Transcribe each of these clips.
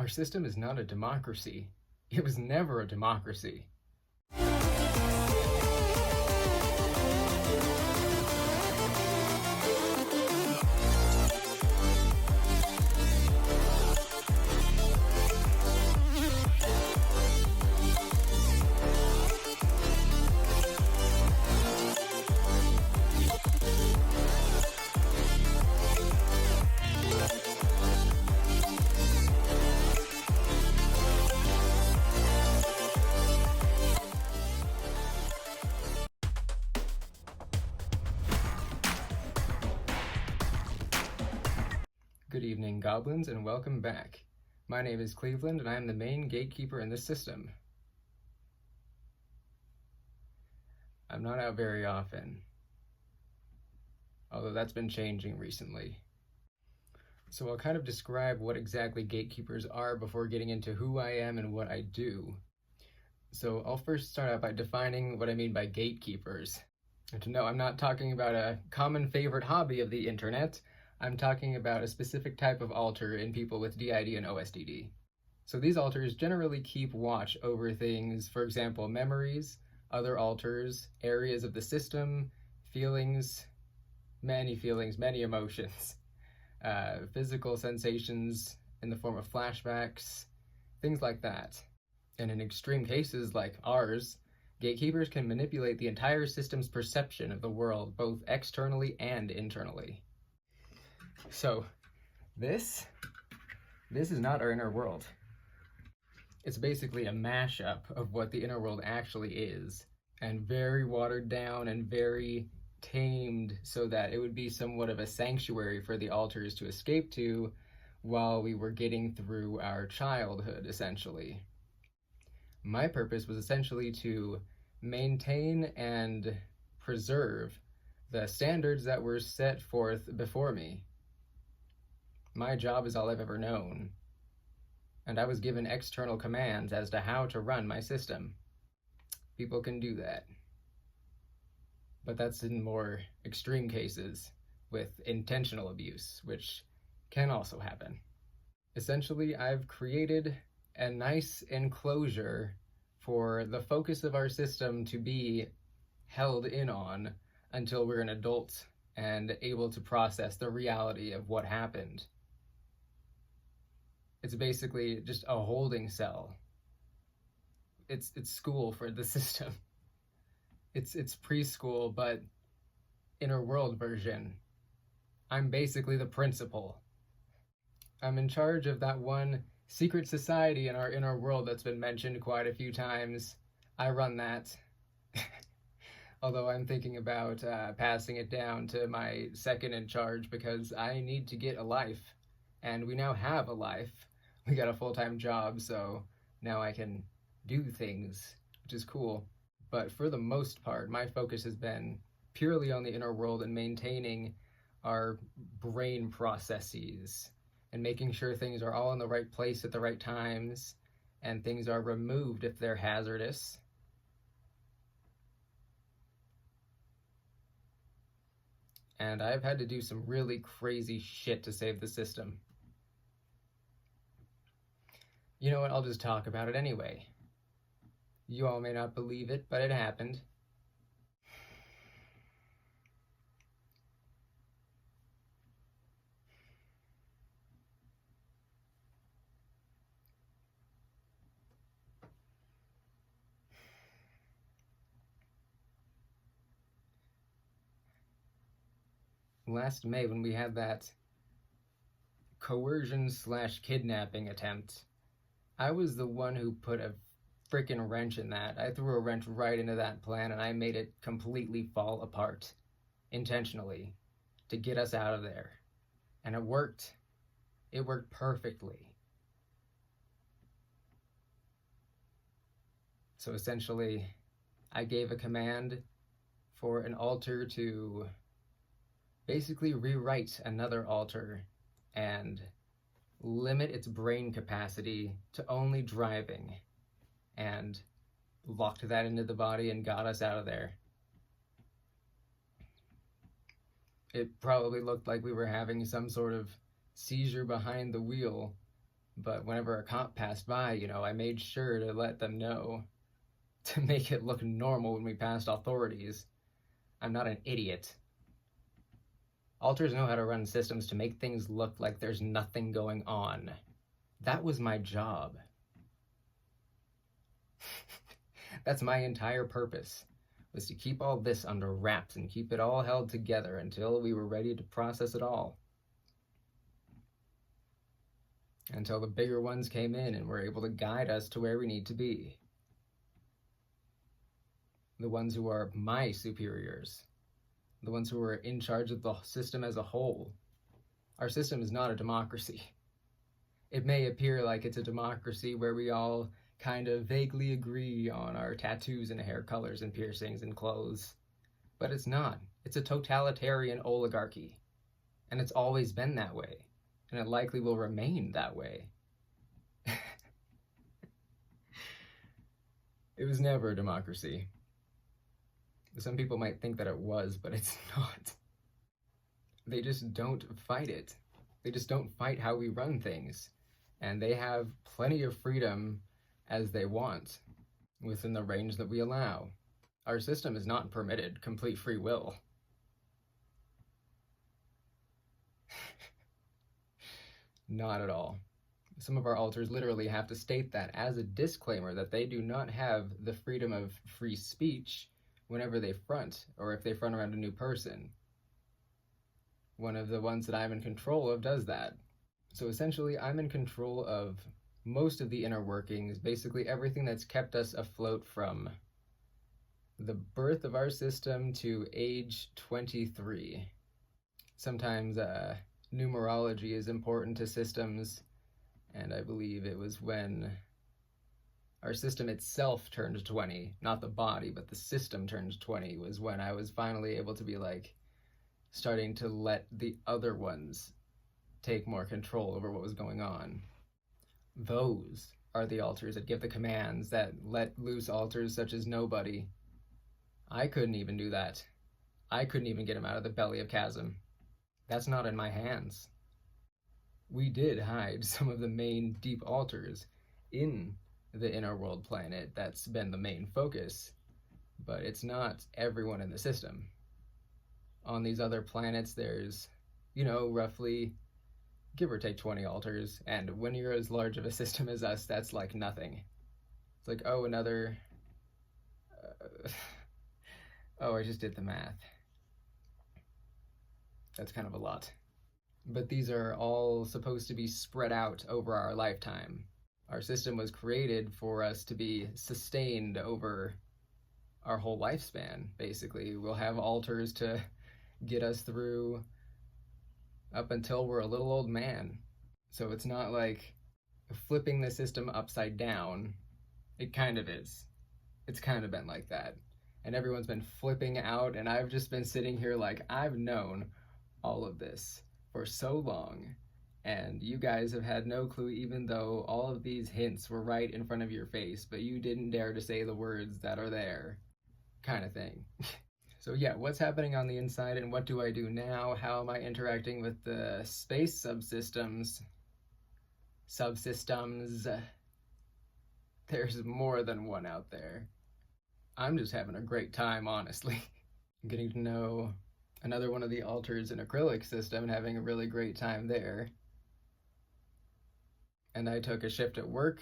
Our system is not a democracy. It was never a democracy. Good evening, Goblins, and welcome back. My name is Cleveland, and I am the main gatekeeper in this system. I'm not out very often, although that's been changing recently. So I'll kind of describe what exactly gatekeepers are before getting into who I am and what I do. So I'll first start out by defining what I mean by gatekeepers. And to know, I'm not talking about a common favorite hobby of the internet. I'm talking about a specific type of alter in people with DID and OSDD. So these alters generally keep watch over things, for example, memories, other alters, areas of the system, feelings, many emotions, physical sensations in the form of flashbacks, things like that. And in extreme cases like ours, gatekeepers can manipulate the entire system's perception of the world, both externally and internally. So, this is not our inner world. It's basically a mashup of what the inner world actually is, and very watered down and very tamed so that it would be somewhat of a sanctuary for the alters to escape to while we were getting through our childhood, essentially. My purpose was essentially to maintain and preserve the standards that were set forth before me. My job is all I've ever known, and I was given external commands as to how to run my system. People can do that, but that's in more extreme cases with intentional abuse, which can also happen. Essentially, I've created a nice enclosure for the focus of our system to be held in on until we're an adult and able to process the reality of what happened. It's basically just a holding cell. It's school for the system. It's preschool, but inner world version. I'm basically the principal. I'm in charge of that one secret society in our inner world that's been mentioned quite a few times. I run that. Although I'm thinking about passing it down to my second in charge because I need to get a life. And we now have a life. We got a full-time job, so now I can do things, which is cool. But for the most part, my focus has been purely on the inner world and maintaining our brain processes and making sure things are all in the right place at the right times and things are removed if they're hazardous. And I've had to do some really crazy shit to save the system. You know what, I'll just talk about it anyway. You all may not believe it, but it happened. Last May, when we had that coercion/kidnapping attempt, I was the one who put a freaking wrench in that. I threw a wrench right into that plan and I made it completely fall apart, intentionally, to get us out of there. And it worked. It worked perfectly. So essentially, I gave a command for an alter to basically rewrite another alter and limit its brain capacity to only driving, and locked that into the body and got us out of there. It probably looked like we were having some sort of seizure behind the wheel, But whenever a cop passed by, you know, I made sure to let them know to make it look normal when we passed authorities. I'm not an idiot. Alters know how to run systems to make things look like there's nothing going on. That was my job. That's my entire purpose, was to keep all this under wraps and keep it all held together until we were ready to process it all. Until the bigger ones came in and were able to guide us to where we need to be. The ones who are my superiors. The ones who are in charge of the system as a whole. Our system is not a democracy. It may appear like it's a democracy where we all kind of vaguely agree on our tattoos and hair colors and piercings and clothes, but it's not. It's a totalitarian oligarchy, and it's always been that way, and it likely will remain that way. It was never a democracy. Some people might think that it was, but it's not. They just don't fight it. They just don't fight how we run things. And they have plenty of freedom as they want, within the range that we allow. Our system is not permitted complete free will. Not at all. Some of our alters literally have to state that as a disclaimer that they do not have the freedom of free speech whenever they front, or if they front around a new person. One of the ones that I'm in control of does that. So essentially, I'm in control of most of the inner workings, basically everything that's kept us afloat from the birth of our system to age 23. Sometimes numerology is important to systems, and I believe it was when our system itself turned 20, not the body, but the system turned 20, was when I was finally able to be like, starting to let the other ones take more control over what was going on. Those are the alters that give the commands, that let loose alters such as nobody. I couldn't even do that. I couldn't even get him out of the belly of chasm. That's not in my hands. We did hide some of the main deep alters in the inner world planet. That's been the main focus, but it's not everyone in the system. On these other planets, there's, you know, roughly, give or take 20 alters, and when you're as large of a system as us, that's like nothing. It's like, oh, another, oh, I just did the math. That's kind of a lot. But these are all supposed to be spread out over our lifetime. Our system was created for us to be sustained over our whole lifespan, basically. We'll have alters to get us through up until we're a little old man. So it's not like flipping the system upside down. It kind of is. It's kind of been like that. And everyone's been flipping out, and I've just been sitting here like, I've known all of this for so long, and you guys have had no clue, even though all of these hints were right in front of your face, but you didn't dare to say the words that are there, kind of thing. So yeah, what's happening on the inside, and what do I do now? How am I interacting with the space subsystems? There's more than one out there. I'm just having a great time, honestly. Getting to know another one of the alters in Acrylic system and having a really great time there. And I took a shift at work,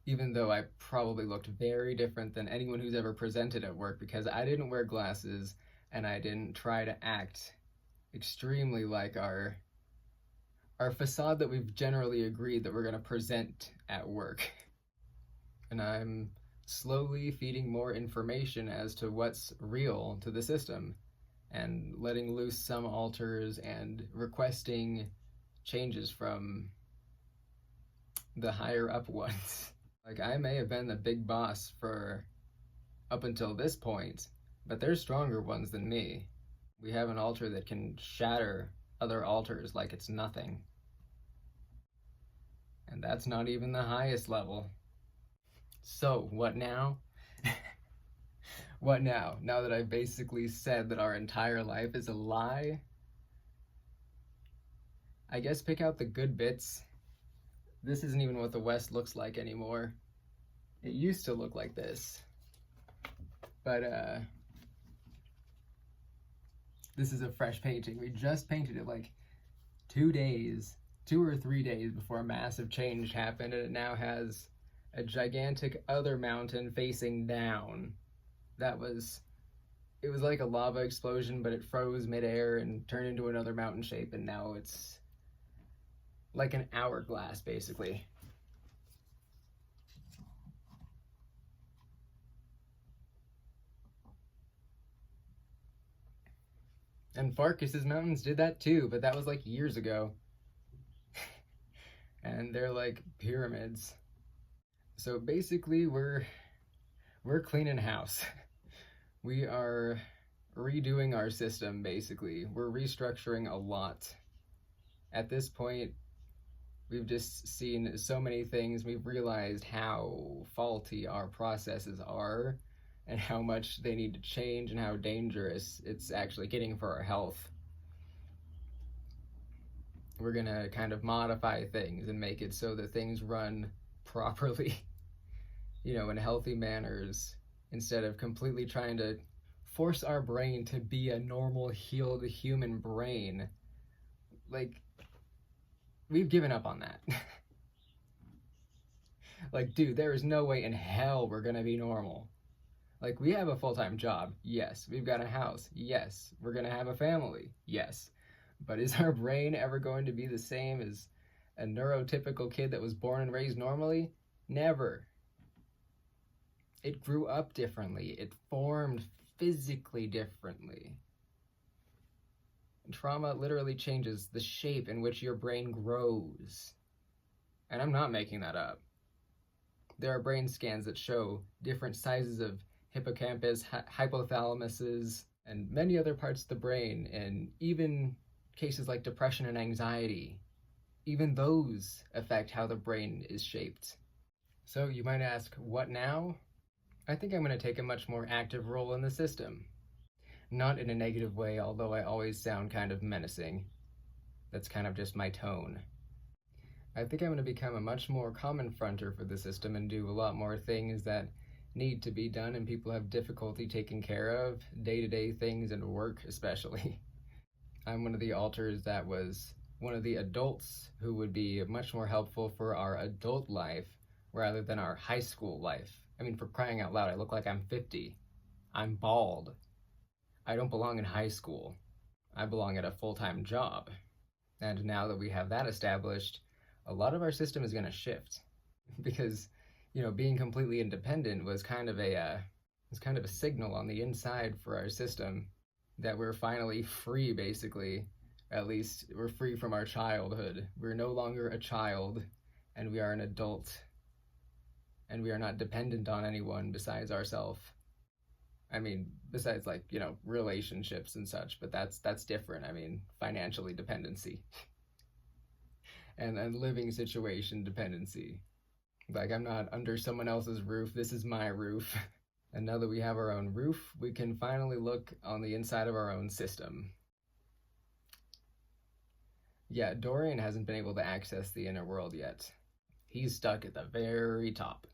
even though I probably looked very different than anyone who's ever presented at work, because I didn't wear glasses and I didn't try to act extremely like our facade that we've generally agreed that we're going to present at work. And I'm slowly feeding more information as to what's real to the system, and letting loose some alters and requesting changes from the higher up ones. Like, I may have been the big boss for up until this point, but there's stronger ones than me. We have an alter that can shatter other alters like it's nothing. And that's not even the highest level. So, what now? What now? Now that I've basically said that our entire life is a lie? I guess pick out the good bits. This isn't even what the West looks like anymore. It used to look like this. But this is a fresh painting. We just painted it like 2 or 3 days before a massive change happened, and it now has a gigantic other mountain facing down. It was like a lava explosion, but it froze midair and turned into another mountain shape, and now it's like an hourglass, basically. And Farkas's mountains did that too, but that was like years ago. And they're like pyramids. So basically we're cleaning house. We are redoing our system, basically. We're restructuring a lot. At this point, we've just seen so many things. We've realized how faulty our processes are and how much they need to change and how dangerous it's actually getting for our health. We're gonna kind of modify things and make it so that things run properly, in healthy manners, instead of completely trying to force our brain to be a normal, healed human brain. Like, we've given up on that. Like, dude, there is no way in hell we're gonna be normal. Like, we have a full-time job, yes. We've got a house, yes. We're gonna have a family, yes. But is our brain ever going to be the same as a neurotypical kid that was born and raised normally? Never. It grew up differently. It formed physically differently. Trauma literally changes the shape in which your brain grows. And I'm not making that up. There are brain scans that show different sizes of hippocampus, hypothalamuses, and many other parts of the brain, and even cases like depression and anxiety. Even those affect how the brain is shaped. So you might ask, what now? I think I'm going to take a much more active role in the system. Not in a negative way, although I always sound kind of menacing. That's kind of just my tone. I think I'm going to become a much more common fronter for the system and do a lot more things that need to be done and people have difficulty taking care of, day-to-day things and work especially. I'm one of the alters that was one of the adults who would be much more helpful for our adult life rather than our high school life. I mean, for crying out loud, I look like I'm 50. I'm bald. I don't belong in high school. I belong at a full-time job. And now that we have that established, a lot of our system is going to shift because, being completely independent was kind of a signal on the inside for our system that we're finally free, basically. At least we're free from our childhood. We're no longer a child, and we are an adult. And we are not dependent on anyone besides ourselves. I mean, besides relationships and such, but that's different. I mean, financially dependency. and living situation dependency. Like, I'm not under someone else's roof, this is my roof. And now that we have our own roof, we can finally look on the inside of our own system. Yeah, Dorian hasn't been able to access the inner world yet. He's stuck at the very top.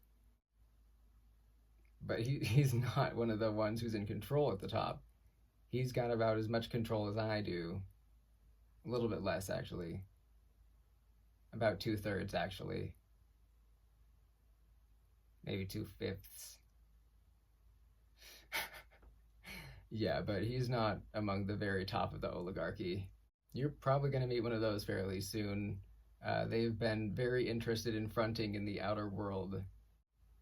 But he's not one of the ones who's in control at the top. He's got about as much control as I do. A little bit less, actually. About 2/3, actually. Maybe 2/5. Yeah, but he's not among the very top of the oligarchy. You're probably going to meet one of those fairly soon. They've been very interested in fronting in the outer world,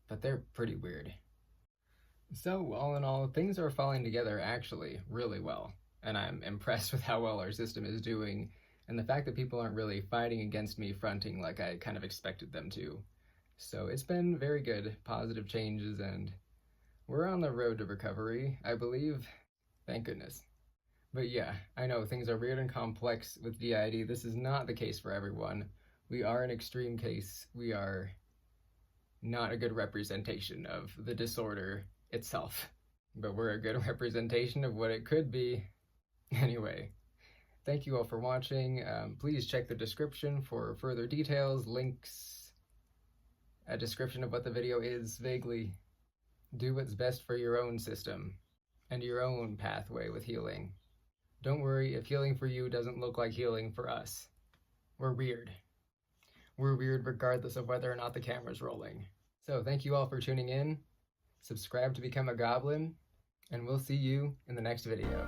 but they're pretty weird. So, all in all, things are falling together actually really well, and I'm impressed with how well our system is doing, and the fact that people aren't really fighting against me fronting like I kind of expected them to. So it's been very good, positive changes, and we're on the road to recovery, I believe. Thank goodness. But yeah, I know things are weird and complex with DID. This is not the case for everyone. We are an extreme case. We are not a good representation of the disorder itself, but we're a good representation of what it could be. Anyway, thank you all for watching. Please check the description for further details, links, a description of what the video is vaguely. Do what's best for your own system and your own pathway with healing. Don't worry if healing for you doesn't look like healing for us. We're weird. We're weird regardless of whether or not the camera's rolling. So thank you all for tuning in. Subscribe to become a goblin, and we'll see you in the next video.